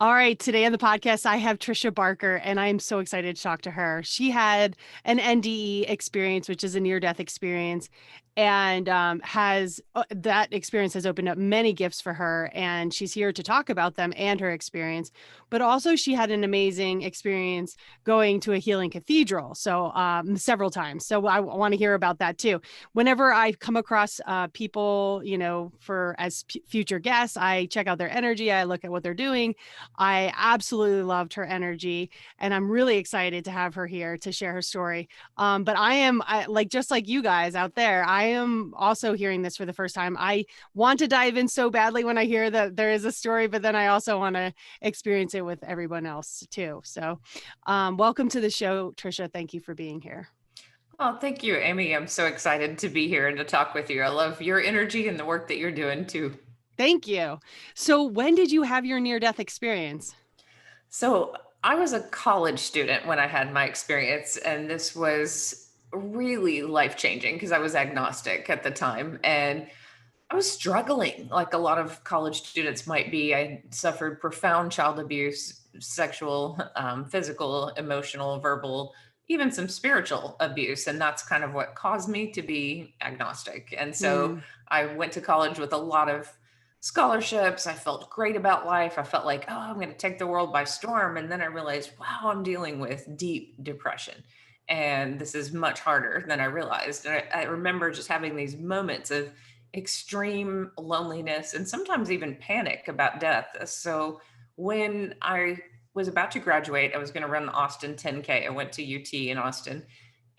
All right, today on the podcast, I have Tricia Barker, and I am so excited to talk to her. She had an NDE experience, which is a near-death experience, and has that experience has opened up many gifts for her, and she's here to talk about them and her experience. But also, she had an amazing experience going to a healing cathedral, so several times. So I want to hear about that too. Whenever I come across people, for as future guests, I check out their energy, I look at what they're doing. I absolutely loved her energy, and I'm really excited to have her here to share her story. But like just like you guys out there, I am also hearing this for the first time. I want to dive in so badly when I hear that there is a story, but then I also want to experience it with everyone else too. So, welcome to the show, Trisha. Thank you for being here. Oh, thank you, Amy. I'm so excited to be here and to talk with you. I love your energy and the work that you're doing too. Thank you. So, when did you have your near death experience? So, I was a college student when I had my experience, and this was really life changing because I was agnostic at the time and I was struggling like a lot of college students might be. I suffered profound child abuse, sexual, physical, emotional, verbal, even some spiritual abuse. And that's kind of what caused me to be agnostic. And so Hmm. I went to college with a lot of scholarships. I felt great about life. I felt like, oh, I'm going to take the world by storm. And then I realized, wow, I'm dealing with deep depression. And this is much harder than I realized. And I remember just having these moments of extreme loneliness and sometimes even panic about death. So when I was about to graduate, I was going to run the Austin 10K. I went to UT in Austin.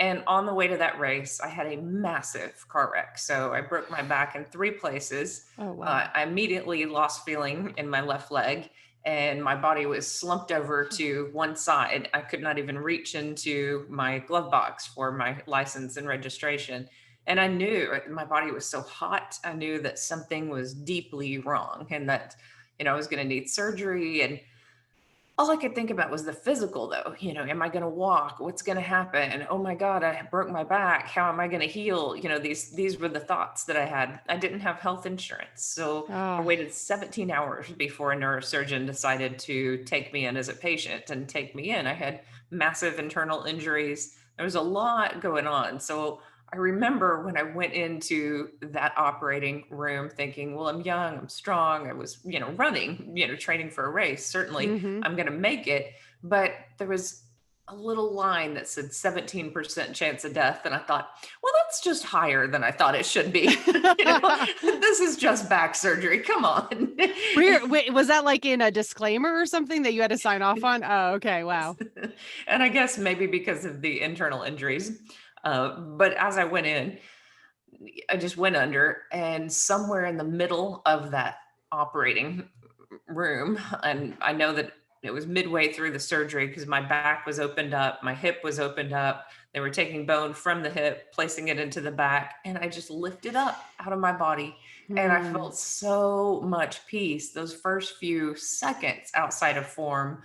And on the way to that race, I had a massive car wreck. So I broke my back in three places. Oh, wow. I immediately lost feeling in my left leg, and my body was slumped over to one side. I could not even reach into my glove box for my license and registration. And I knew my body was so hot. I knew that something was deeply wrong and that, I was going to need surgery. And all I could think about was the physical, though. Am I going to walk? What's going to happen? Oh my God, I broke my back. How am I going to heal? These were the thoughts that I had. I didn't have health insurance. So I Oh. waited 17 hours before a neurosurgeon decided to take me in as a patient and take me in. I had massive internal injuries. There was a lot going on. So I remember when I went into that operating room thinking, well, I'm young, I'm strong. I was, running, training for a race. Certainly Hmm. I'm going to make it. But there was a little line that said 17% chance of death. And I thought, well, that's just higher than I thought it should be. This is just back surgery. Come on. Wait, was that like in a disclaimer or something that you had to sign off on? Oh, okay. Wow. And I guess maybe because of the internal injuries. But as I went in, I just went under, and somewhere in the middle of that operating room, and I know that it was midway through the surgery because my back was opened up, my hip was opened up. They were taking bone from the hip, placing it into the back, and I just lifted up out of my body. And I Hmm. felt so much peace. Those first few seconds outside of form,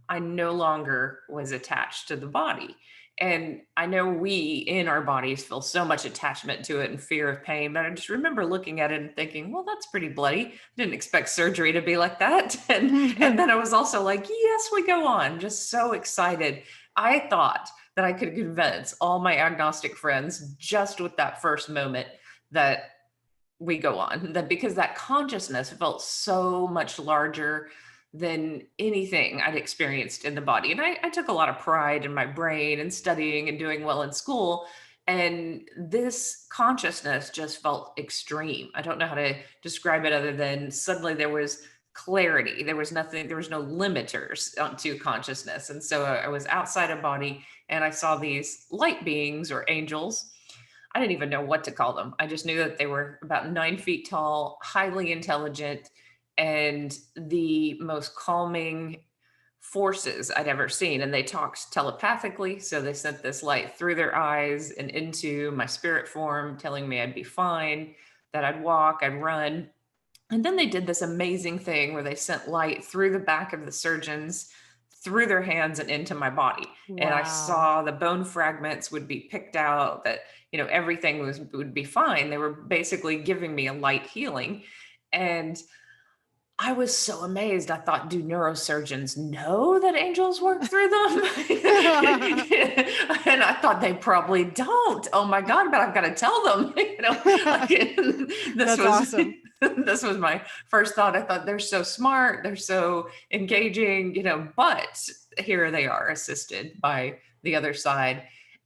I no longer was attached to the body. And I know we in our bodies feel so much attachment to it and fear of pain, but I just remember looking at it and thinking, well, that's pretty bloody. I didn't expect surgery to be like that. And then I was also like, yes, we go on, just so excited. I thought that I could convince all my agnostic friends just with that first moment that we go on, that because that consciousness felt so much larger than anything I'd experienced in the body. And I took a lot of pride in my brain and studying and doing well in school. And this consciousness just felt extreme. I don't know how to describe it other than suddenly there was clarity. There was nothing, there was no limiters to consciousness. And so I was outside of body and I saw these light beings or angels. I didn't even know what to call them. I just knew that they were about 9 feet tall, highly intelligent, and the most calming forces I'd ever seen. And they talked telepathically. So they sent this light through their eyes and into my spirit form, telling me I'd be fine, that I'd walk, I'd run. And then they did this amazing thing where they sent light through the back of the surgeons, through their hands and into my body. And I Wow. saw the bone fragments would be picked out, that, everything would be fine. They were basically giving me a light healing. And I was so amazed. I thought, do neurosurgeons know that angels work through them? And I thought they probably don't. Oh my God, but I've got to tell them. Like this That's was awesome. this was my first thought. I thought they're so smart, they're so engaging, but here they are assisted by the other side.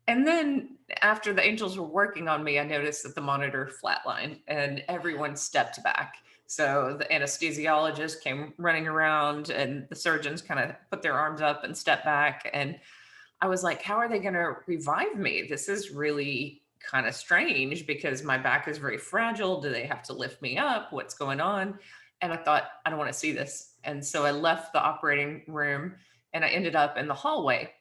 And then after the angels were working on me, I noticed that the monitor flatlined and everyone stepped back. So the anesthesiologist came running around and the surgeons kind of put their arms up and stepped back. And I was like, how are they going to revive me? This is really kind of strange because my back is very fragile. Do they have to lift me up? What's going on? And I thought, I don't want to see this. And so I left the operating room and I ended up in the hallway.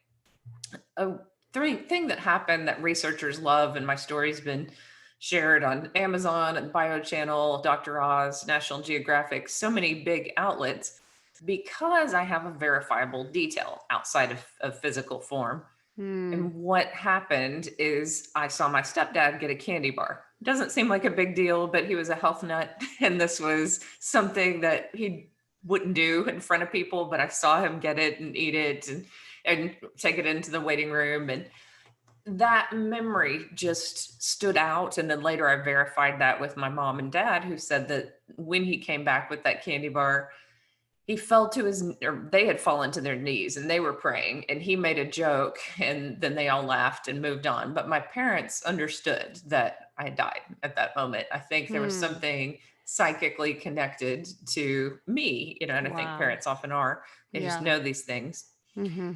A thing that happened that researchers love, and my story's been shared on Amazon and Bio Channel, Dr. Oz, National Geographic, so many big outlets, because I have a verifiable detail outside of physical form. Hmm. And what happened is I saw my stepdad get a candy bar. Doesn't seem like a big deal, but he was a health nut. And this was something that he wouldn't do in front of people, but I saw him get it and eat it and take it into the waiting room. And that memory just stood out. And then later I verified that with my mom and dad, who said that when he came back with that candy bar, he fell to his, or they had fallen to their knees and they were praying and he made a joke and then they all laughed and moved on. But my parents understood that I died at that moment. I think there was Hmm. something psychically connected to me, and I think Wow. parents often are. They just Yeah. know these things. Hmm.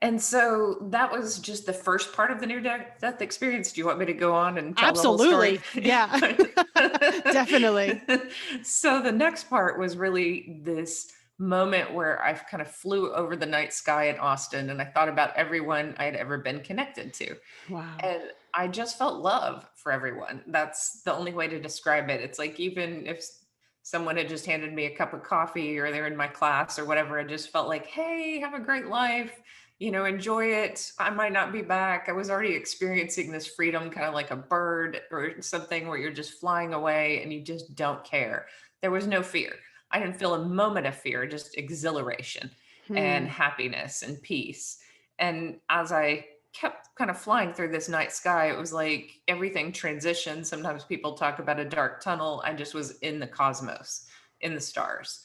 And so that was just the first part of the near death experience. Do you want me to go on and tell the whole story? Absolutely. Yeah. Definitely. So the next part was really this moment where I kind of flew over the night sky in Austin and I thought about everyone I had ever been connected to. Wow. And I just felt love for everyone. That's the only way to describe it. It's like, even if someone had just handed me a cup of coffee or they're in my class or whatever, I just felt like, hey, have a great life, enjoy it. I might not be back. I was already experiencing this freedom, kind of like a bird or something, where you're just flying away and you just don't care. There was no fear. I didn't feel a moment of fear, just exhilaration and Hmm. happiness and peace. And as I kept kind of flying through this night sky, it was like everything transitioned. Sometimes people talk about a dark tunnel. I just was in the cosmos, in the stars.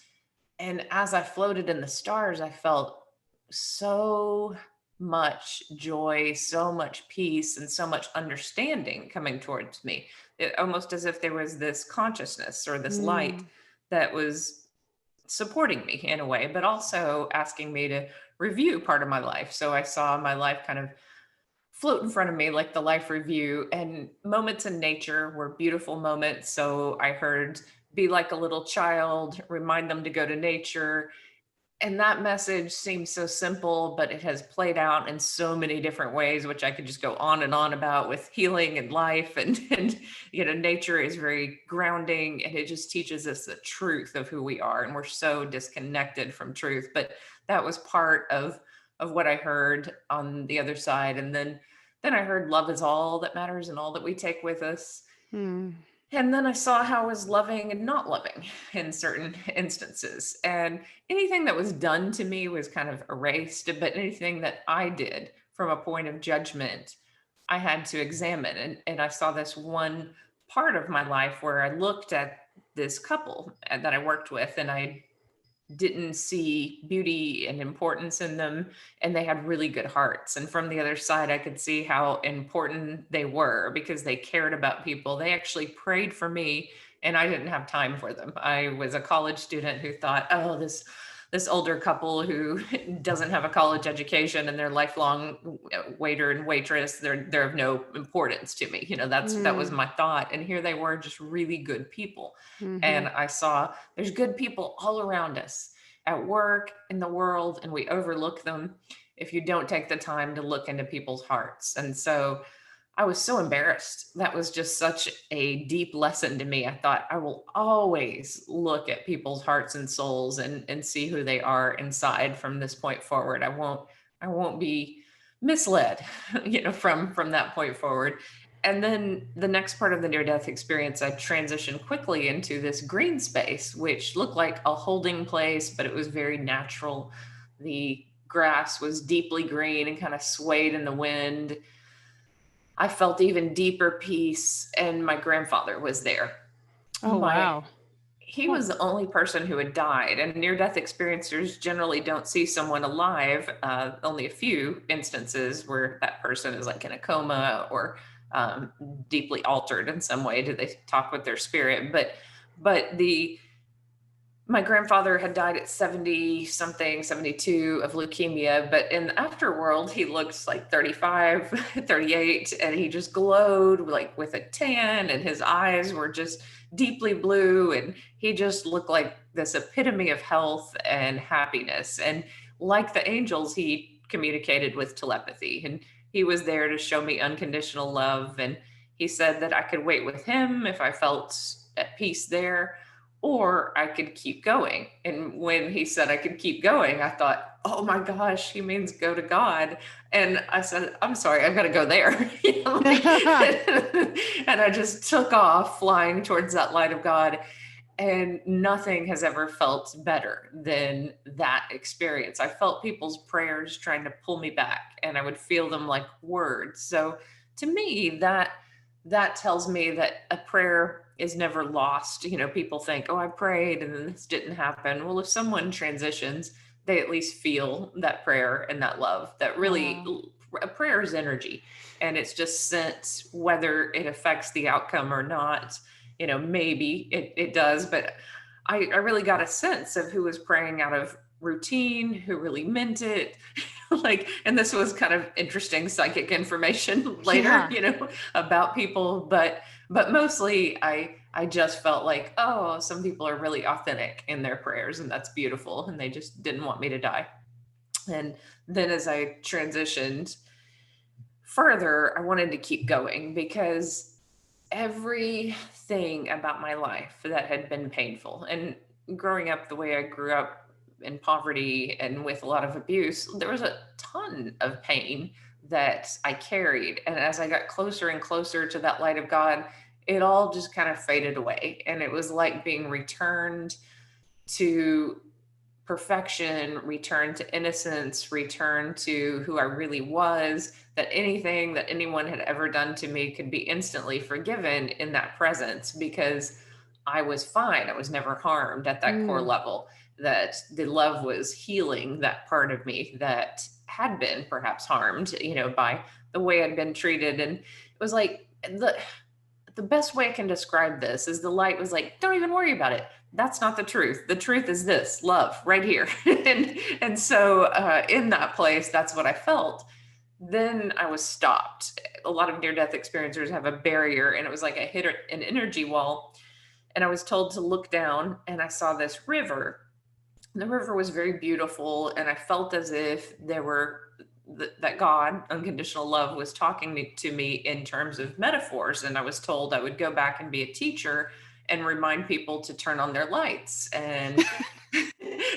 And as I floated in the stars, I felt so much joy, so much peace, and so much understanding coming towards me. It, almost as if there was this consciousness or this light Hmm. that was supporting me in a way, but also asking me to review part of my life. So I saw my life kind of float in front of me like the life review, and moments in nature were beautiful moments. So I heard, be like a little child, remind them to go to nature. And that message seems so simple, but it has played out in so many different ways, which I could just go on and on about, with healing and life. And nature is very grounding and it just teaches us the truth of who we are. And we're so disconnected from truth. But that was part of what I heard on the other side. And then I heard love is all that matters and all that we take with us. Hmm. And then I saw how I was loving and not loving in certain instances. And anything that was done to me was kind of erased, but anything that I did from a point of judgment, I had to examine. And I saw this one part of my life where I looked at this couple that I worked with and I didn't see beauty and importance in them, and they had really good hearts. And from the other side I could see how important they were because they cared about people. They actually prayed for me and I didn't have time for them. I was a college student who thought, oh, this older couple who doesn't have a college education and they're lifelong waiter and waitress, they're of no importance to me. That was Hmm. my thought. And here they were, just really good people. Hmm. And I saw there's good people all around us at work, in the world, and we overlook them if you don't take the time to look into people's hearts. And so I was so embarrassed. That was just such a deep lesson to me. I thought I will always look at people's hearts and souls and see who they are inside from this point forward. I won't be misled, from that point forward. And then the next part of the near death experience, I transitioned quickly into this green space, which looked like a holding place, but it was very natural. The grass was deeply green and kind of swayed in the wind. I felt even deeper peace, and my grandfather was there. Oh, My wow. He Huh. was the only person who had died, and near death experiencers generally don't see someone alive. Only a few instances where that person is like in a coma or um, deeply altered in some way. Do they talk with their spirit? But the my grandfather had died at 70 something, 72 of leukemia, but in the afterworld, he looked like 35, 38, and he just glowed like with a tan, and his eyes were just deeply blue. And he just looked like this epitome of health and happiness. And like the angels, he communicated with telepathy, and he was there to show me unconditional love. And he said that I could wait with him if I felt at peace there, or I could keep going. And when he said I could keep going, I thought, oh my gosh, he means go to God. And I said, I'm sorry, I've got to go there. And I just took off flying towards that light of God. And nothing has ever felt better than that experience. I felt people's prayers trying to pull me back, and I would feel them like words. So to me, that tells me that a prayer is never lost. People think, oh, I prayed and then this didn't happen. Well, if someone transitions, they at least feel that prayer and that love. That really, Wow. a prayer is energy, and it's just sent whether it affects the outcome or not. Maybe it does, but I really got a sense of who was praying out of routine, who really meant it. Like, and this was kind of interesting psychic information later, Yeah. about people, but mostly I just felt like, oh, some people are really authentic in their prayers, and that's beautiful, and they just didn't want me to die. And then as I transitioned further, I wanted to keep going because everything about my life that had been painful, and growing up the way I grew up in poverty and with a lot of abuse, there was a ton of pain that I carried. And as I got closer and closer to that light of God, it all just kind of faded away. And it was like being returned to perfection, return to innocence, return to who I really was, that anything that anyone had ever done to me could be instantly forgiven in that presence, because I was fine. I was never harmed at that core Mm. level, that the love was healing that part of me that had been perhaps harmed, by the way I'd been treated. And it was like the best way I can describe this is the light was like, don't even worry about it. That's not the truth. The truth is this love right here. And so in that place, that's what I felt. Then I was stopped. A lot of near death experiencers have a barrier, and it was like I hit an energy wall. And I was told to look down, and I saw this river. The river was very beautiful, and I felt as if there were that God, unconditional love, was talking to me in terms of metaphors. And I was told I would go back and be a teacher and remind people to turn on their lights. And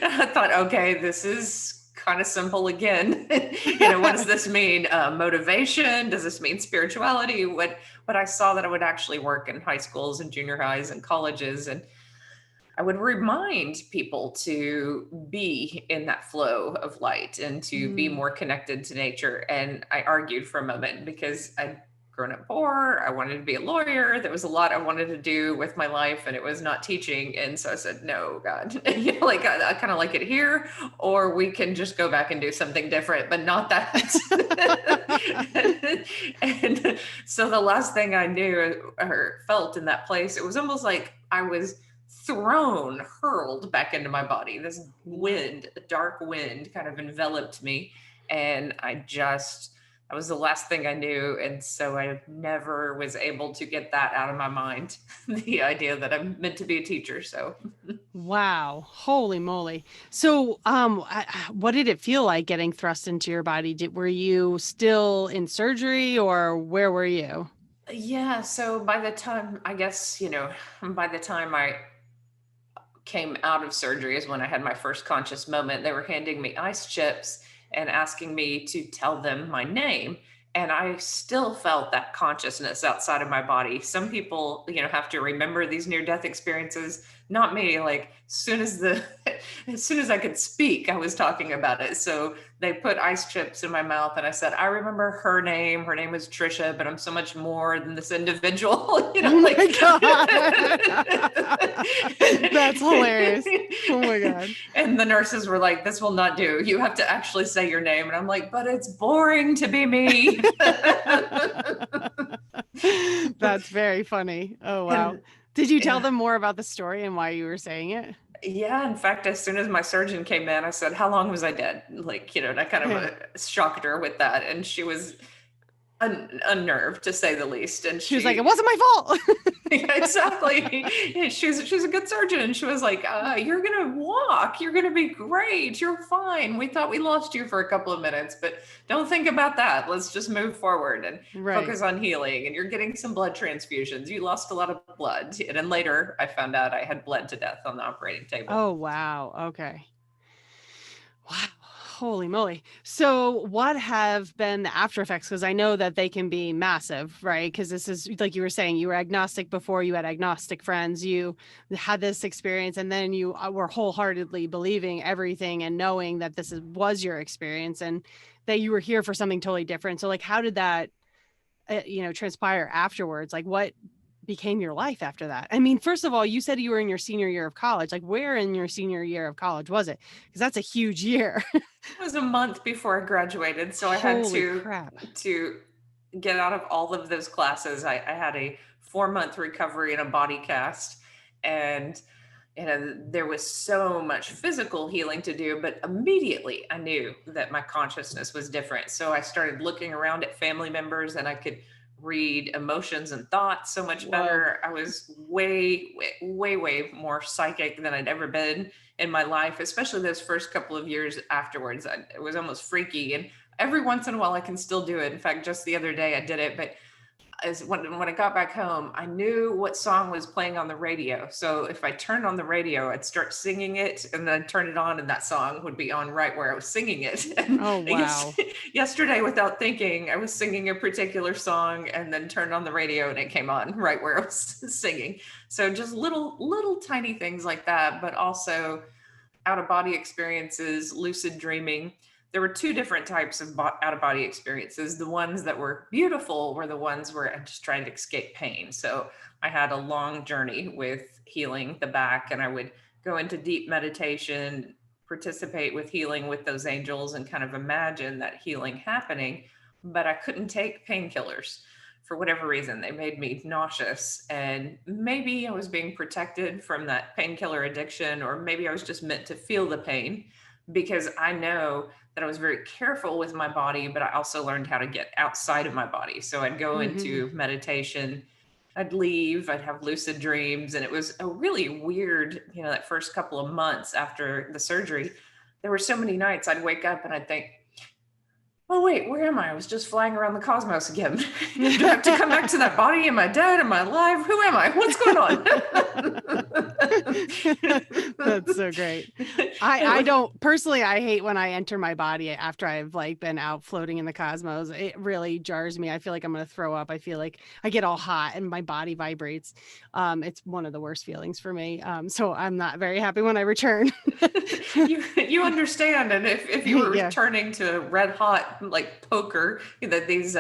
I thought, okay, this is kind of simple again. What does this mean? Motivation? Does this mean spirituality? But I saw that I would actually work in high schools and junior highs and colleges, and I would remind people to be in that flow of light and to be Mm. more connected to nature. And I argued for a moment because I'd grown up poor. I wanted to be a lawyer. There was a lot I wanted to do with my life, and it was not teaching. And so I said, no, God, like I kind of like it here, or we can just go back and do something different, but not that. And so the last thing I knew or felt in that place, it was almost like I was thrown, hurled back into my body. This Wow. wind, a dark wind, kind of enveloped me. And that was the last thing I knew. And so I never was able to get that out of my mind, the idea that I'm meant to be a teacher. So Wow. Holy moly. So, what did it feel like getting thrust into your body? Were you still in surgery or where were you? yeah, so by the time, I guess, by the time I came out of surgery is when I had my first conscious moment. They were handing me ice chips and asking me to tell them my name. and I still felt that consciousness outside of my body. Some people, have to remember these near death experiences. Not me. Like, as soon as I could speak, I was talking about it. So they put ice chips in my mouth, and I said, I remember her name. Her name was Trisha, but I'm so much more than this individual. Oh Like, my God. That's hilarious. Oh my God. and the nurses were like, this will not do. You have to actually say your name. And I'm like, but it's boring to be me. That's very funny. Oh, wow. And Did you tell yeah, them more about the story and why you were saying it? yeah, in fact, as soon as my surgeon came in, I said, how long was I dead? Like, and I kind of Yeah. shocked her with that. And she was unnerved, to say the least. And She was like, it wasn't my fault. yeah, exactly. Yeah, she's a good surgeon. And she was like, you're going to walk. You're going to be great. You're fine. We thought we lost you for a couple of minutes, but don't think about that. Let's just move forward and Right. focus on healing. And you're getting some blood transfusions. You lost a lot of blood. And then later I found out I had bled to death on the operating table. Oh, wow. Okay. Wow. Holy moly. So, what have been the after effects? Because I know that they can be massive, right? Because this is like you were saying, you were agnostic before, you had agnostic friends, you had this experience, and then you were wholeheartedly believing everything and knowing that was your experience and that you were here for something totally different. So, like, how did that, transpire afterwards? Like, what became your life after that? I mean, first of all, you said you were in your senior year of college. Like, where in your senior year of college was it? Because that's a huge year. It was a month before I graduated, so I had Holy crap. to get out of all of those classes. I had a 4-month recovery in a body cast, and there was so much physical healing to do, but immediately I knew that my consciousness was different. So I started looking around at family members, and I could read emotions and thoughts so much Whoa. better. I was way, way, way more psychic than I'd ever been in my life, especially those first couple of years afterwards. It was almost freaky. And every once in a while I can still do it. In fact, just the other day I did it, but when I got back home, I knew what song was playing on the radio. So if I turned on the radio, I'd start singing it, and then turn it on, and that song would be on right where I was singing it. And Oh, wow. yesterday, without thinking, I was singing a particular song, and then turned on the radio, and it came on right where I was singing. So just little tiny things like that, but also out of body experiences, lucid dreaming. There were two different types of out of body experiences. The ones that were beautiful were the ones where I'm just trying to escape pain. So I had a long journey with healing the back, and I would go into deep meditation, participate with healing with those angels, and kind of imagine that healing happening. But I couldn't take painkillers for whatever reason. They made me nauseous, and maybe I was being protected from that painkiller addiction, or maybe I was just meant to feel the pain, because I know that I was very careful with my body, but I also learned how to get outside of my body. So I'd go Mm-hmm. into meditation, I'd leave, I'd have lucid dreams. And it was a really weird, that first couple of months after the surgery, there were so many nights I'd wake up and I'd think, oh, wait, where am I? I was just flying around the cosmos again. Do I have to come back to that body? Am I dead? Am I alive? Who am I? What's going on? That's so great. I don't personally, I hate when I enter my body after I've like been out floating in the cosmos. It really jars me. I feel like I'm going to throw up. I feel like I get all hot and my body vibrates. It's one of the worst feelings for me. So I'm not very happy when I return. you understand. And if you were Yeah. returning to red hot like poker, that these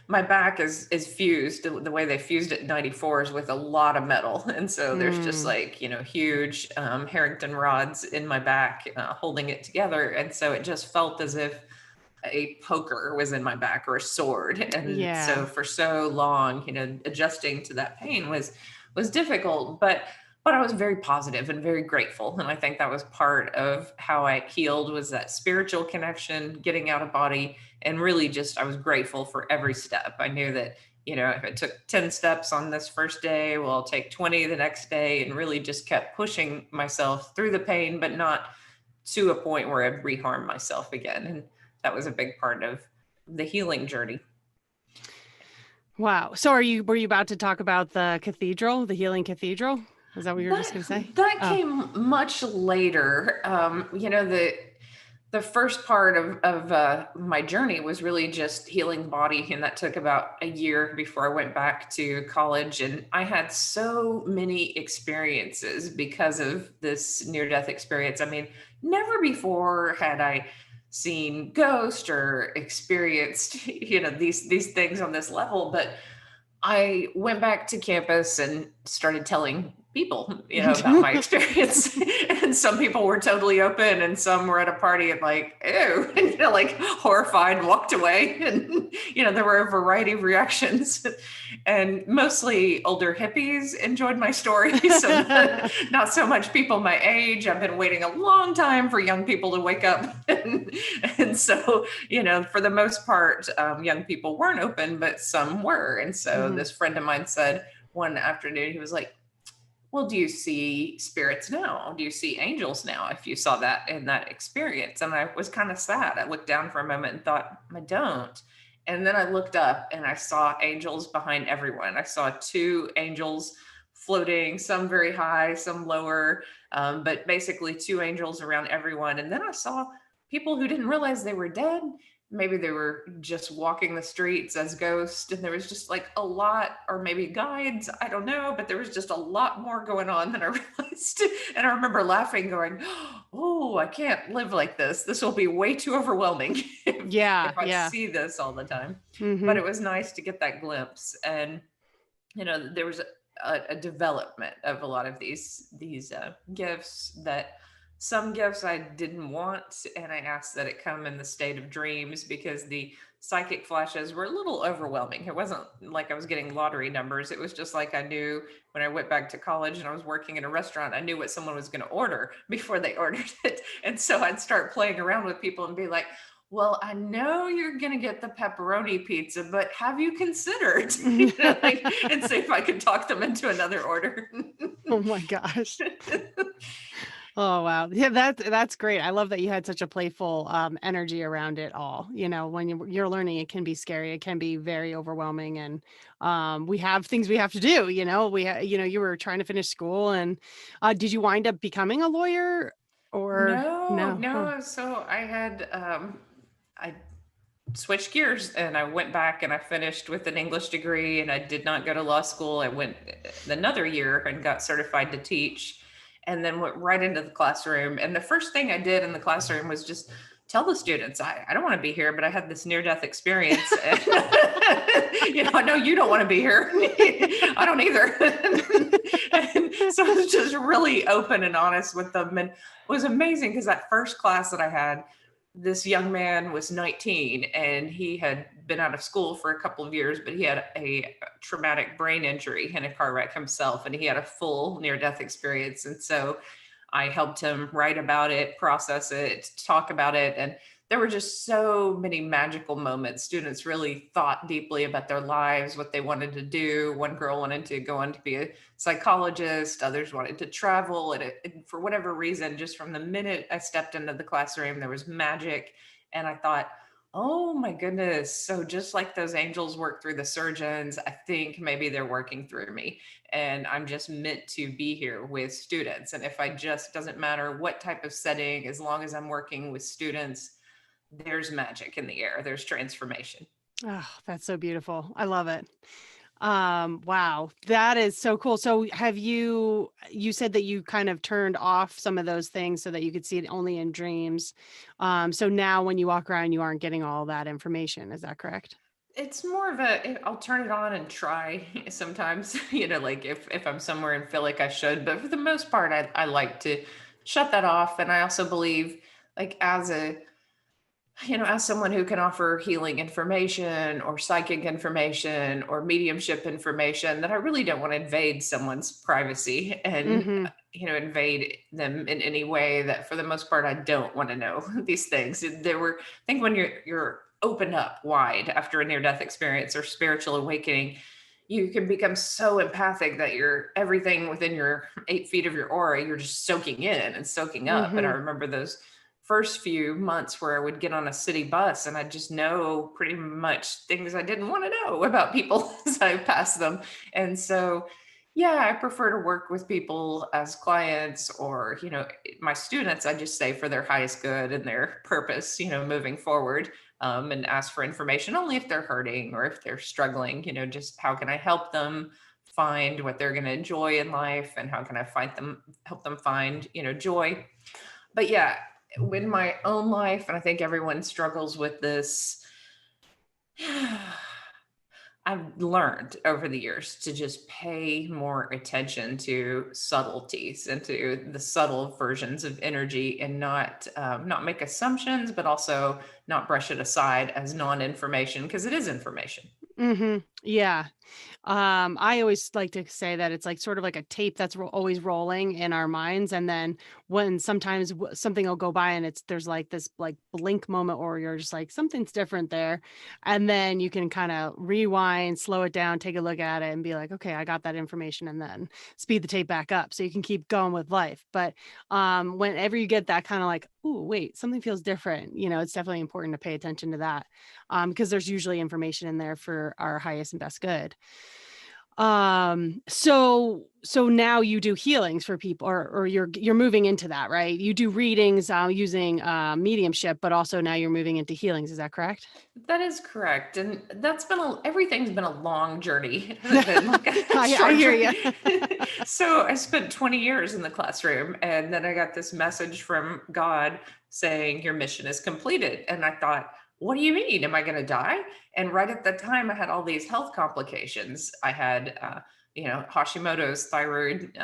my back is fused the way they fused at 94s with a lot of metal, and so there's just Mm, like huge Harrington rods in my back holding it together, and so it just felt as if a poker was in my back, or a sword. And so yeah. for so long, adjusting to that pain was difficult, but I was very positive and very grateful. And I think that was part of how I healed, was that spiritual connection, getting out of body, and really just, I was grateful for every step. I knew that, if it took 10 steps on this first day, well, I'll take 20 the next day, and really just kept pushing myself through the pain, but not to a point where I'd reharm myself again. And that was a big part of the healing journey. Wow. So were you about to talk about the cathedral, the healing cathedral? Is that what you were That just going to say? that Oh, came much later. The The first part of my journey was really just healing the body, and that took about a year before I went back to college. And I had so many experiences because of this near-death experience. I mean, never before had I seen ghosts or experienced, these things on this level. But I went back to campus and started telling people, about my experience. And some people were totally open, and some were at a party and like, ew, and, like horrified, walked away. And, there were a variety of reactions. And mostly older hippies enjoyed my stories. So not so much people my age. I've been waiting a long time for young people to wake up. And so, for the most part, young people weren't open, but some were. And so Mhm. this friend of mine said one afternoon, he was like, well, do you see spirits now? Do you see angels now? If you saw that in that experience. And I was kind of sad. I looked down for a moment and thought, I don't. And then I looked up and I saw angels behind everyone. I saw two angels floating, some very high, some lower, but basically two angels around everyone. And then I saw people who didn't realize they were dead. Maybe they were just walking the streets as ghosts, and there was just like a lot, or maybe guides, I don't know, but there was just a lot more going on than I realized. And I remember laughing, going, oh, I can't live like this. This will be way too overwhelming Yeah, if I yeah. see this all the time. But Mhm. it was nice to get that glimpse. And there was a development of a lot of these gifts. That some gifts I didn't want, and I asked that it come in the state of dreams, because the psychic flashes were a little overwhelming. It wasn't like I was getting lottery numbers. It was just like I knew when I went back to college and I was working in a restaurant, I knew what someone was going to order before they ordered it. And so I'd start playing around with people and be like, well, I know you're going to get the pepperoni pizza, but have you considered, and see if I could talk them into another order. Oh my gosh. Oh wow. Yeah, that's great. I love that you had such a playful energy around it all. When you're learning, it can be scary. It can be very overwhelming, and we have things we have to do, you were trying to finish school, and did you wind up becoming a lawyer or No, no? Huh. no. So I switched gears and I went back and I finished with an English degree, and I did not go to law school. I went another year and got certified to teach, and then went right into the classroom. And the first thing I did in the classroom was just tell the students, I don't want to be here, but I had this near death experience. And, I know you don't want to be here. I don't either. And so I was just really open and honest with them. And it was amazing because that first class that I had, this young man was 19 and he had been out of school for a couple of years, but he had a traumatic brain injury in a car wreck himself, and he had a full near death experience. And so I helped him write about it, process it, talk about it. And there were just so many magical moments. Students really thought deeply about their lives, what they wanted to do. One girl wanted to go on to be a psychologist, others wanted to travel. And for whatever reason, just from the minute I stepped into the classroom, there was magic. And I thought, oh my goodness. So just like those angels work through the surgeons, I think maybe they're working through me. And I'm just meant to be here with students. And if I just, doesn't matter what type of setting, as long as I'm working with students, there's magic in the air. There's transformation. Oh, that's so beautiful. I love it. Wow, that is so cool. So you said that you kind of turned off some of those things so that you could see it only in dreams. So now when you walk around, you aren't getting all that information. Is that correct? It's more of I'll turn it on and try sometimes, like if I'm somewhere and feel like I should. But for the most part, I like to shut that off. And I also believe, like, as someone who can offer healing information or psychic information or mediumship information, that I really don't want to invade someone's privacy and, Mm-hmm. invade them in any way. That for the most part, I don't want to know these things. I think when you're opened up wide after a near death experience or spiritual awakening, you can become so empathic that you're everything within your 8 feet of your aura, you're just soaking in and soaking up. And I Mm-hmm. remember those first few months where I would get on a city bus and I just know pretty much things I didn't want to know about people as I passed them. And so Yeah, I prefer to work with people as clients or, my students, I just say for their highest good and their purpose, moving forward, and ask for information only if they're hurting or if they're struggling, just how can I help them find what they're going to enjoy in life and how can I help them find, joy. But yeah, in my own life, and I think everyone struggles with this, I've learned over the years to just pay more attention to subtleties and to the subtle versions of energy and not make assumptions, but also not brush it aside as non-information because it is information. Yeah. I always like to say that it's like sort of like a tape that's always rolling in our minds, and then when sometimes something will go by and there's like this like blink moment, or you're just like something's different there, and then you can kind of rewind, slow it down, take a look at it, and be like, okay, I got that information, and then speed the tape back up so you can keep going with life. But whenever you get that kind of like, oh wait, something feels different, it's definitely important to pay attention to that, because there's usually information in there for our highest and best good. So now you do healings for people, or you're moving into that, right? You do readings using mediumship, but also now you're moving into healings. Is that correct? That is correct. And everything's been a long journey than like a I short hear you. journey. So I spent 20 years in the classroom and then I got this message from God saying your mission is completed. And I thought, what do you mean? Am I going to die? And right at the time I had all these health complications. I had, Hashimoto's thyroid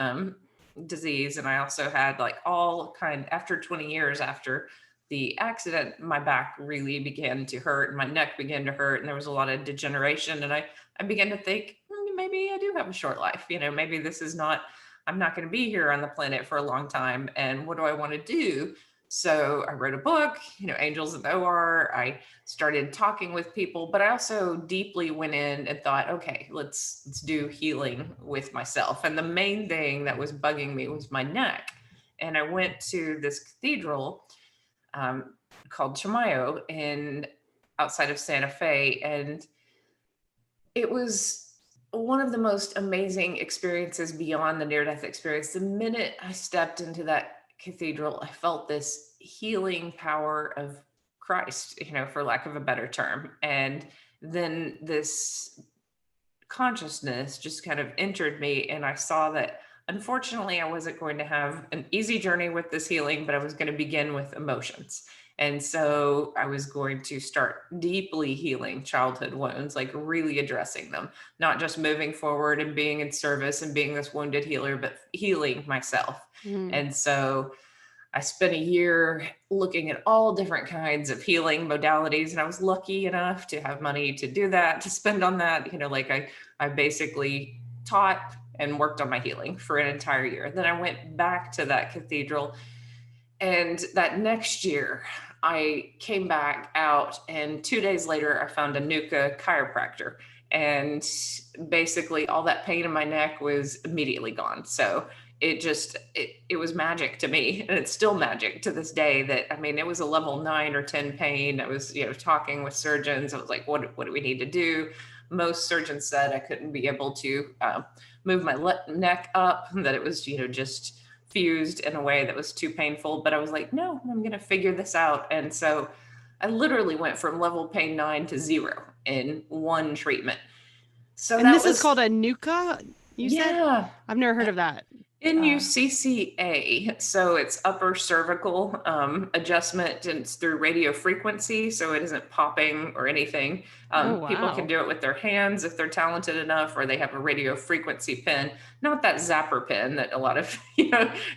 disease. And I also had like after 20 years after the accident, my back really began to hurt and my neck began to hurt, and there was a lot of degeneration. And I began to think, maybe I do have a short life. Maybe this is not, I'm not going to be here on the planet for a long time. And what do I want to do? So I wrote a book, Angels in the OR. I started talking with people, but I also deeply went in and thought, okay, let's do healing with myself. And the main thing that was bugging me was my neck. And I went to this cathedral um, called Chimayo in outside of Santa Fe, and it was one of the most amazing experiences beyond the near-death experience. The minute I stepped into that cathedral, I felt this healing power of Christ, for lack of a better term, and then this consciousness just kind of entered me, and I saw that unfortunately I wasn't going to have an easy journey with this healing, but I was going to begin with emotions. And so I was going to start deeply healing childhood wounds, like really addressing them, not just moving forward and being in service and being this wounded healer, but healing myself. Mm. And so I spent a year looking at all different kinds of healing modalities, and I was lucky enough to have money to do that, to spend on that. I basically taught and worked on my healing for an entire year. Then I went back to that cathedral, and that next year I came back out, and 2 days later I found a NUCA chiropractor, and basically all that pain in my neck was immediately gone. So it was magic to me, and it's still magic to this day. That, I mean, it was a level 9 or 10 pain. I was talking with surgeons. I was like, what do we need to do? Most surgeons said I couldn't be able to move my neck up, that it was just fused in a way that was too painful. But I was like, no, I'm going to figure this out. And so I literally went from level pain 9 to 0 in one treatment. So And that this is called was, a NUCA, you said? yeah, I've never heard of that. NUCCA. So it's upper cervical adjustment, and it's through radio frequency. So it isn't popping or anything. Oh, People can wow. do it with their hands if they're talented enough, or they have a radio frequency pen, not that zapper pen that a lot of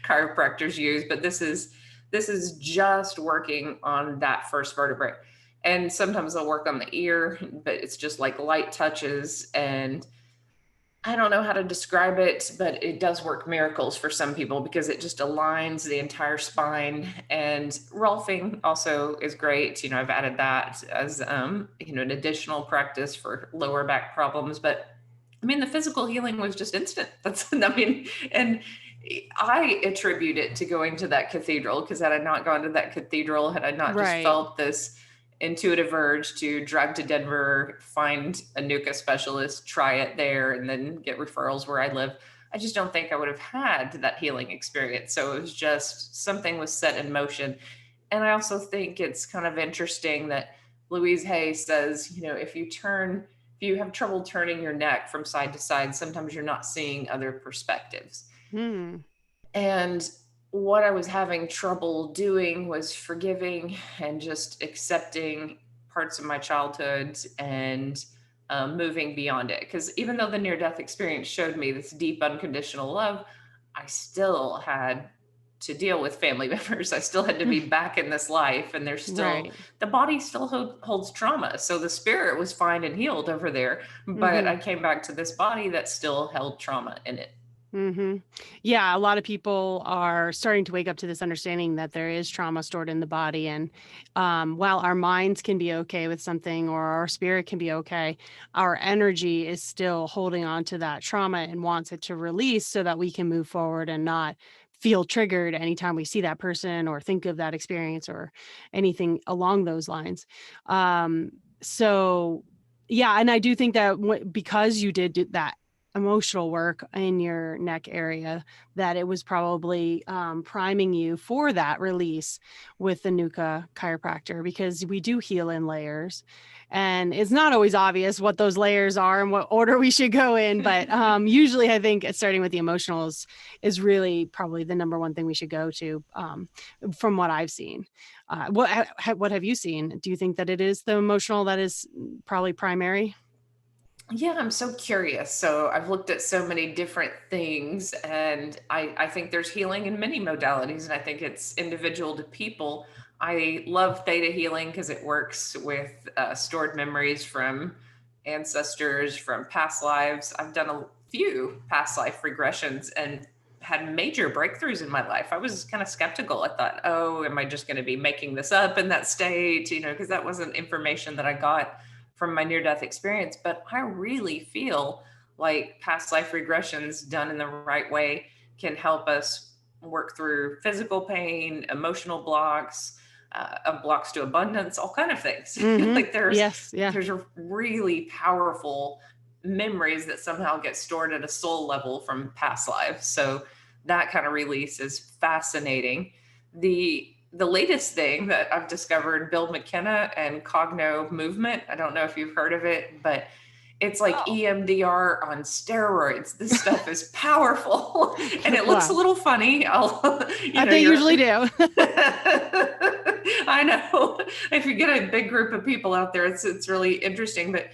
chiropractors use, but this is just working on that first vertebrae. And sometimes they'll work on the ear, but it's just like light touches, and I don't know how to describe it, but it does work miracles for some people because it just aligns the entire spine. And Rolfing also is great. I've added that as an additional practice for lower back problems. But I mean, the physical healing was just instant. And I attribute it to going to that cathedral, because had I not gone to that cathedral, had I not just Right. felt this intuitive urge to drive to Denver, find a NUCA specialist, try it there, and then get referrals where I live, I just don't think I would have had that healing experience. So it was just something was set in motion. And I also think it's kind of interesting that Louise Hay says, if you have trouble turning your neck from side to side, sometimes you're not seeing other perspectives. Hmm. And what I was having trouble doing was forgiving and just accepting parts of my childhood and moving beyond it. Because even though the near death experience showed me this deep, unconditional love, I still had to deal with family members. I still had to be back in this life, and there's still Right. the body still holds trauma. So the spirit was fine and healed over there, but Hmm. I came back to this body that still held trauma in it. Hmm. Yeah, a lot of people are starting to wake up to this understanding that there is trauma stored in the body. And while our minds can be okay with something or our spirit can be okay, our energy is still holding on to that trauma and wants it to release so that we can move forward and not feel triggered anytime we see that person or think of that experience or anything along those lines. Um, so, yeah, and I do think that because you did do that emotional work in your neck area, that it was probably priming you for that release with the Nuka chiropractor, because we do heal in layers, and it's not always obvious what those layers are and what order we should go in, but usually I think starting with the emotionals is really probably the number one thing we should go to, from what I've seen. What have you seen? Do you think that it is the emotional that is probably primary? Yeah, I'm so curious. So I've looked at so many different things, and I think there's healing in many modalities, and I think it's individual to people. I love theta healing because it works with stored memories from ancestors, from past lives. I've done a few past life regressions and had major breakthroughs in my life. I was kind of skeptical. I thought, oh, am I just going to be making this up in that state? Because that wasn't information that I got from my near death experience. But I really feel like past life regressions done in the right way can help us work through physical pain, emotional blocks, blocks to abundance, all kind of things. Hmm. Like there's Yes. Yeah. there's a really powerful memories that somehow get stored at a soul level from past lives. So that kind of release is fascinating. The latest thing that I've discovered, Bill McKenna and Cogno movement. I don't know if you've heard of it, but it's like Oh. EMDR on steroids. This stuff is powerful and it looks a Wow. little funny. They You're usually do. I know. If you get a big group of people out there, it's really interesting. But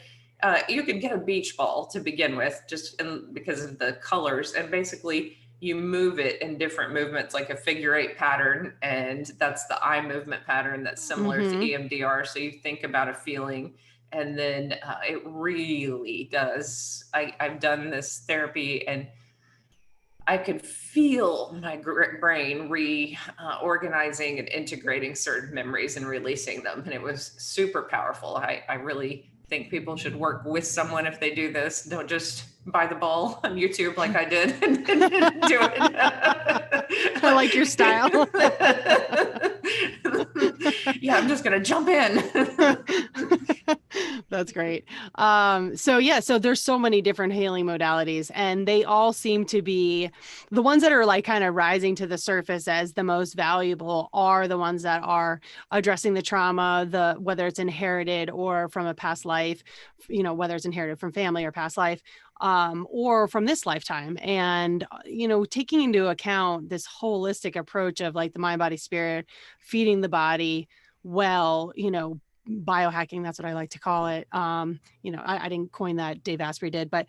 you can get a beach ball to begin with, because of the colors, and basically you move it in different movements, like a figure 8 pattern, and that's the eye movement pattern that's similar to Hmm. EMDR. So you think about a feeling, and then it really does. I've done this therapy, and I could feel my brain reorganizing and integrating certain memories and releasing them. And it was super powerful. I really think people should work with someone if they do this. Don't just buy the ball on YouTube like I did and do I like your style. it. Yeah, I'm just going to jump in. That's great. So yeah, so there's so many different healing modalities, and they all seem to be the ones that are like kind of rising to the surface as the most valuable are the ones that are addressing the trauma, whether it's inherited or from a past life, whether it's inherited from family or past life, or from this lifetime. And, taking into account this holistic approach of like the mind, body, spirit, feeding the body well, biohacking, that's what I like to call it. I didn't coin that, Dave Asprey did, but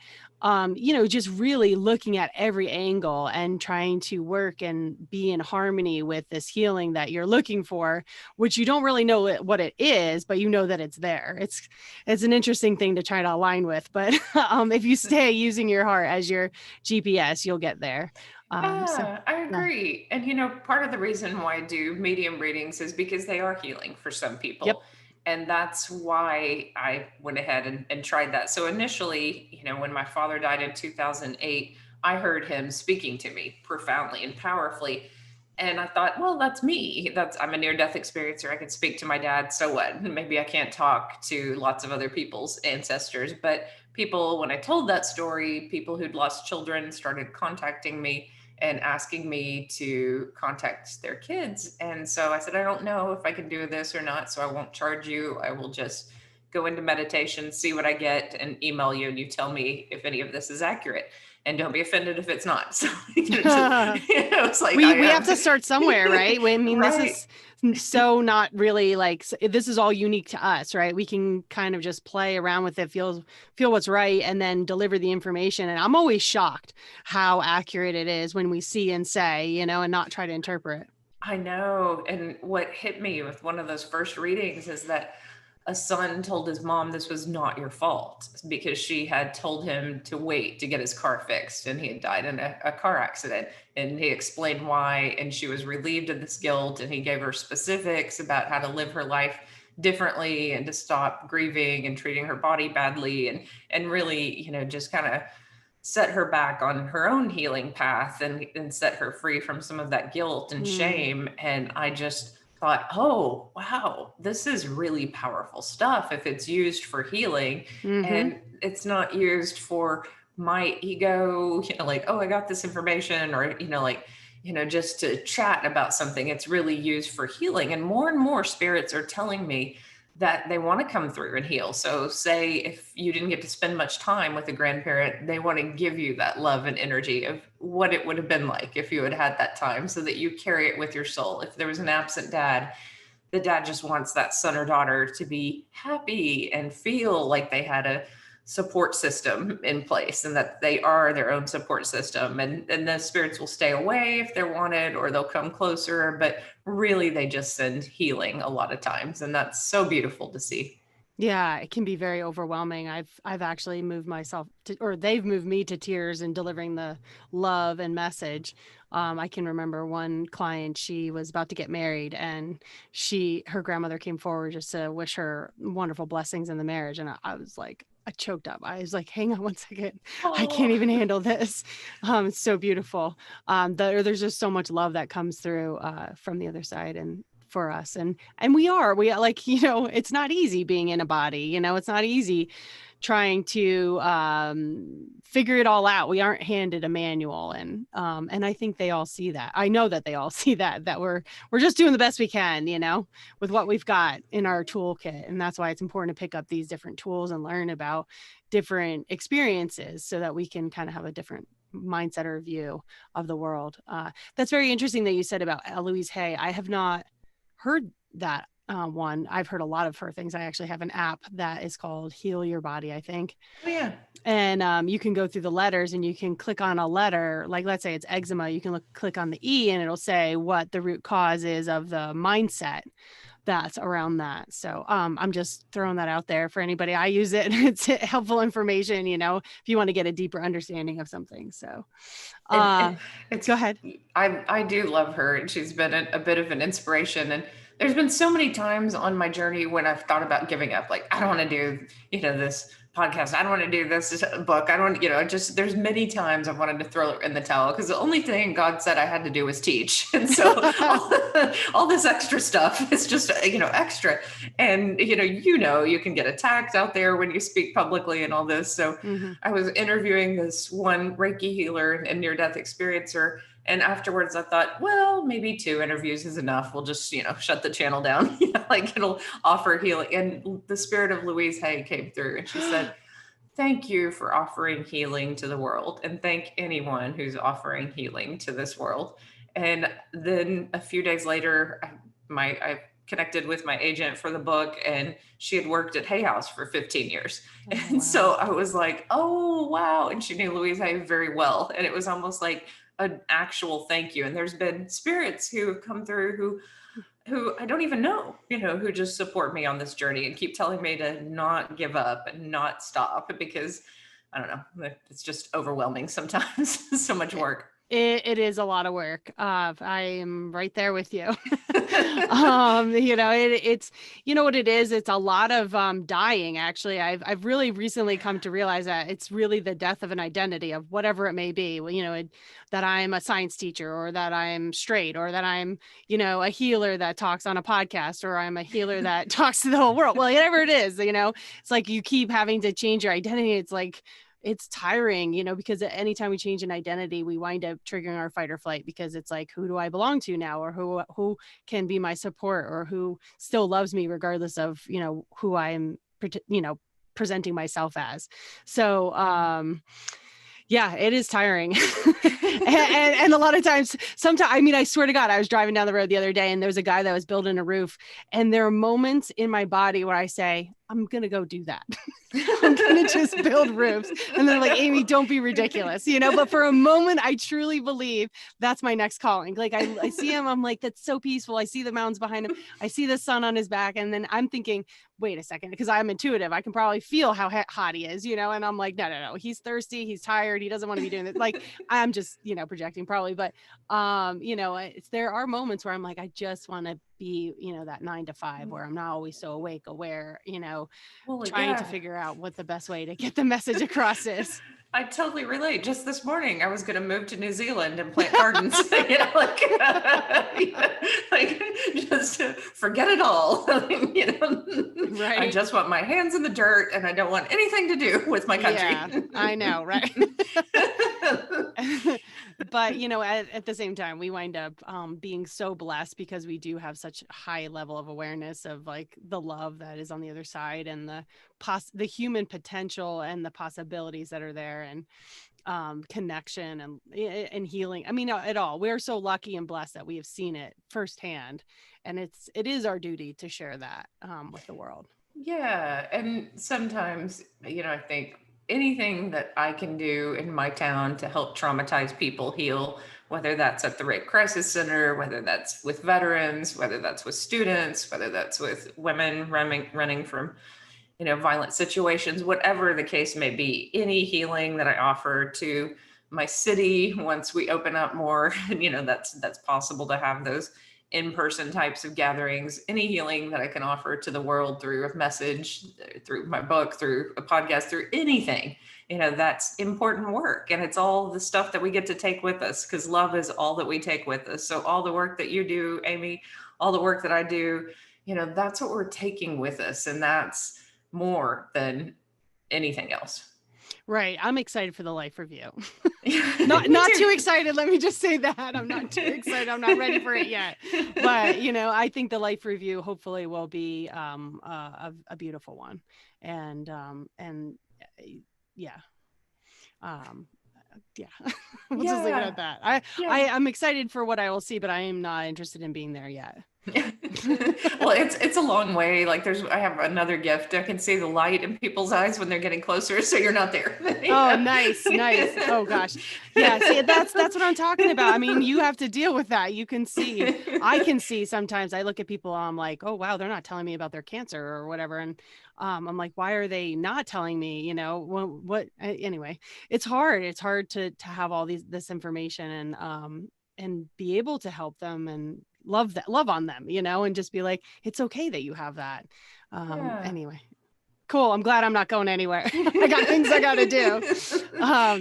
just really looking at every angle and trying to work and be in harmony with this healing that you're looking for, which you don't really know what it is, but you know that it's there. It's an interesting thing to try to align with, but if you stay using your heart as your GPS, you'll get there. So Yeah, I yeah. agree. And part of the reason why I do medium readings is because they are healing for some Yep. people. And that's why I went ahead and tried that. So initially, when my father died in 2008, I heard him speaking to me profoundly and powerfully. And I thought, well, that's me. I'm a near-death experiencer. I can speak to my dad. So what? Maybe I can't talk to lots of other people's ancestors. But people, when I told that story, people who'd lost children started contacting me and asking me to contact their kids. And so I said, I don't know if I can do this or not. So I won't charge you. I will just go into meditation, see what I get, and email you, and you tell me if any of this is accurate. And don't be offended if it's not. So, it's like I We have have, to start somewhere, right? I mean, this right? is so not really like this is all unique to us, right? We can kind of just play around with it, feel what's right, and then deliver the information. And I'm always shocked how accurate it is when we see and say, and not try to interpret. I know. And what hit me with one of those first readings is that a son told his mom this was not your fault because she had told him to wait to get his car fixed and he had died in a car accident. And he explained why, and she was relieved of this guilt. And he gave her specifics about how to live her life differently and to stop grieving and treating her body badly, and really, just kind of set her back on her own healing path, and set her free from some of that guilt and Mm. shame. And I just thought, oh, wow, this is really powerful stuff if it's used for healing, Mm-hmm. and it's not used for my ego, like, oh, I got this information, or, just to chat about something. It's really used for healing. And more spirits are telling me that they want to come through and heal. So say if you didn't get to spend much time with a grandparent, they want to give you that love and energy of what it would have been like if you had had that time, so that you carry it with your soul. If there was an absent dad, the dad just wants that son or daughter to be happy and feel like they had a support system in place, and that they are their own support system. And the spirits will stay away if they're wanted, or they'll come closer, but really they just send healing a lot of times, and that's so beautiful to see. Yeah, it can be very overwhelming. I've actually moved myself to, or they've moved me to tears in delivering the love and message. I can remember one client, she was about to get married, and her grandmother came forward just to wish her wonderful blessings in the marriage. And I was like, I choked up. I was like, hang on one second. I can't Oh, even handle this. It's so beautiful. There's just so much love that comes through from the other side. And for us, and we like, it's not easy being in a body, it's not easy trying to figure it all out. We aren't handed a manual, and I think they all see that. I know that they all see that we're just doing the best we can, with what we've got in our toolkit. And that's why it's important to pick up these different tools and learn about different experiences so that we can kind of have a different mindset or view of the world. That's very interesting that you said about Louise Hay. I have not heard that one. I've heard a lot of her things. I actually have an app that is called Heal Your Body, I think. yeah. And you can go through the letters and you can click on a letter. Like, let's say it's eczema, you can click on the E and it'll say what the root cause is of the mindset that's around that. So I'm just throwing that out there for anybody. I use it. It's helpful information, if you want to get a deeper understanding of something. So And go it's, ahep. I do love her, and she's been a bit of an inspiration. And there's been so many times on my journey when I've thought about giving up, like, I don't want to do, this podcast. I don't want to do this book. I don't, just, there's many times I've wanted to throw it in the towel, because the only thing God said I had to do was teach. And so all this extra stuff is just, extra. And, you can get attacked out there when you speak publicly and all this. So Mm-hmm. I was interviewing this one Reiki healer and near death experiencer. And afterwards, I thought, well, maybe 2 interviews is enough. We'll just, shut the channel down. Like, it'll offer healing. And the spirit of Louise Hay came through, and she said, thank you for offering healing to the world. And thank anyone who's offering healing to this world. And then a few days later, I connected with my agent for the book, and she had worked at Hay House for 15 years. Oh, And wow. so I was like, oh, wow. And she knew Louise Hay very well. And it was almost like an actual thank you. And there's been spirits who have come through who I don't even know, who just support me on this journey and keep telling me to not give up and not stop, because I don't know, it's just overwhelming sometimes. So much work. It is a lot of work. I am right there with you. It's, you know what it is? It's a lot of dying, actually. I've really recently come to realize that it's really the death of an identity of whatever it may be. Well, that I'm a science teacher, or that I'm straight, or that I'm, a healer that talks on a podcast, or I'm a healer that talks to the whole world. Well, whatever it is, it's like you keep having to change your identity. It's like, it's tiring, because anytime we change an identity, we wind up triggering our fight or flight, because it's like, who do I belong to now? Or who can be my support, or who still loves me regardless of, who I'm, presenting myself as. So, yeah, it is tiring. and a lot of times, sometimes, I mean, I swear to God, I was driving down the road the other day, and there was a guy that was building a roof, and there are moments in my body where I say, I'm going to go do that. I'm going to just build roofs. And they're like, Amy, don't be ridiculous, but for a moment, I truly believe that's my next calling. Like I see him, I'm like, that's so peaceful. I see the mountains behind him. I see the sun on his back. And then I'm thinking, wait a second, because I'm intuitive. I can probably feel how hot he is, and I'm like, no. He's thirsty. He's tired. He doesn't want to be doing this. Like, I'm just, projecting probably, but, there are moments where I'm like, I just want to be, that 9 to 5, where I'm not always so awake, aware, Well, trying to yeah. figure out what the best way to get the message across is. I totally relate. Just this morning, I was going to move to New Zealand and plant gardens. Like just forget it all. Right. I just want my hands in the dirt, and I don't want anything to do with my country. Yeah, I know, right? But at the same time, we wind up being so blessed, because we do have such high level of awareness of like the love that is on the other side, and the human potential and the possibilities that are there, and connection and healing. I mean, it all. We're so lucky and blessed that we have seen it firsthand, and it is our duty to share that with the world. Yeah. And sometimes, I think anything that I can do in my town to help traumatized people heal, whether that's at the Rape Crisis Center, whether that's with veterans, whether that's with students, whether that's with women running from, violent situations, whatever the case may be, any healing that I offer to my city, once we open up more, that's possible to have those in-person types of gatherings, any healing that I can offer to the world through a message, through my book, through a podcast, through anything, that's important work. And it's all the stuff that we get to take with us, because love is all that we take with us. So all the work that you do, Amy, all the work that I do, that's what we're taking with us. And that's more than anything else. Right. I'm excited for the life review. not too excited. Let me just say that. I'm not too excited. I'm not ready for it yet. But, I think the life review hopefully will be a beautiful one. And yeah. Yeah. We'll just leave it at that. I'm excited for what I will see, but I am not interested in being there yet. Well, it's a long way. Like I have another gift. I can see the light in people's eyes when they're getting closer, so you're not there. Oh, nice. Oh gosh. Yeah, see, that's what I'm talking about. I mean, you have to deal with that. You can see, I can see sometimes I look at people, I'm like, oh wow, they're not telling me about their cancer or whatever. And I'm like, why are they not telling me, anyway, it's hard. It's hard to have all this information and be able to help them and love on them, and just be like, it's okay that you have that. Anyway, cool. I'm glad I'm not going anywhere. I got things I got to do.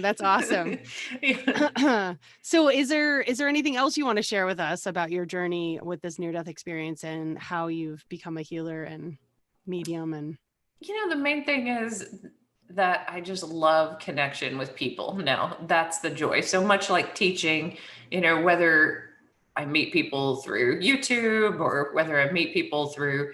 That's awesome. Yeah. So is there anything else you want to share with us about your journey with this near-death experience and how you've become a healer and medium? And the main thing is that I just love connection with people. Now, that's the joy. So much like teaching, whether I meet people through YouTube or whether I meet people through,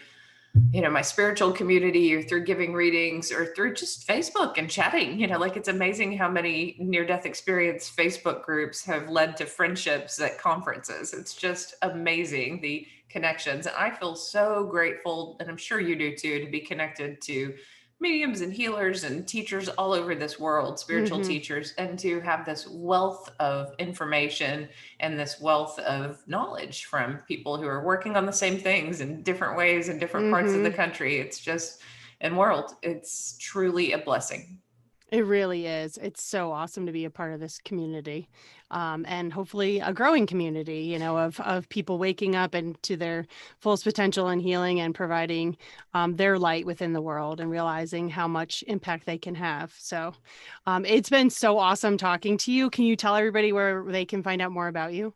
my spiritual community or through giving readings or through just Facebook and chatting, like it's amazing how many near-death experience Facebook groups have led to friendships at conferences. It's just amazing, the connections. And I feel so grateful, and I'm sure you do too, to be connected to mediums and healers and teachers all over this world, spiritual teachers, and to have this wealth of information and this wealth of knowledge from people who are working on the same things in different ways in different parts of the country. It's just, and world, it's truly a blessing. It really is. It's so awesome to be a part of this community. and hopefully a growing community, of people waking up and to their fullest potential and healing and providing their light within the world and realizing how much impact they can have. So it's been so awesome talking to you. Can you tell everybody where they can find out more about you?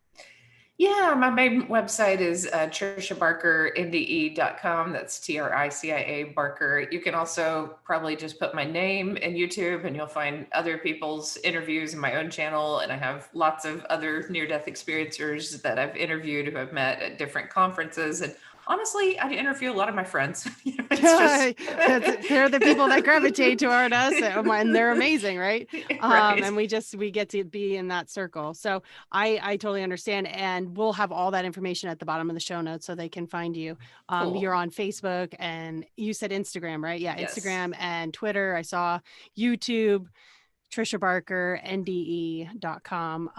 Yeah, my main website is triciabarkernde.com. That's Tricia Barker. You can also probably just put my name in YouTube and you'll find other people's interviews in my own channel. And I have lots of other near-death experiencers that I've interviewed who I've met at different conferences. And honestly, I interview a lot of my friends. It's just They're the people that gravitate toward us, and they're amazing, right? right. And we get to be in that circle. So I totally understand, and we'll have all that information at the bottom of the show notes so they can find you. You're Cool. on Facebook, and you said Instagram, right? Yeah, Yes. Instagram and Twitter. I saw YouTube. Tricia Barker, NDE.com.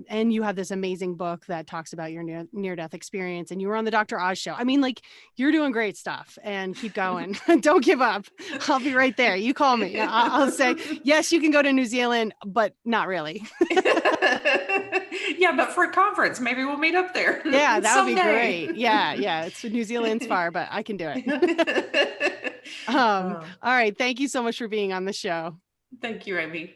And you have this amazing book that talks about your near-death experience. And you were on the Dr. Oz show. I mean, like, you're doing great stuff, and keep going. Don't give up. I'll be right there. You call me. I'll say, yes, you can go to New Zealand, but not really. Yeah, but for a conference, maybe we'll meet up there. Yeah, that would be someday. great. Yeah. It's New Zealand's far, but I can do it. Oh, All right. Thank you so much for being on the show. thank you, Amy.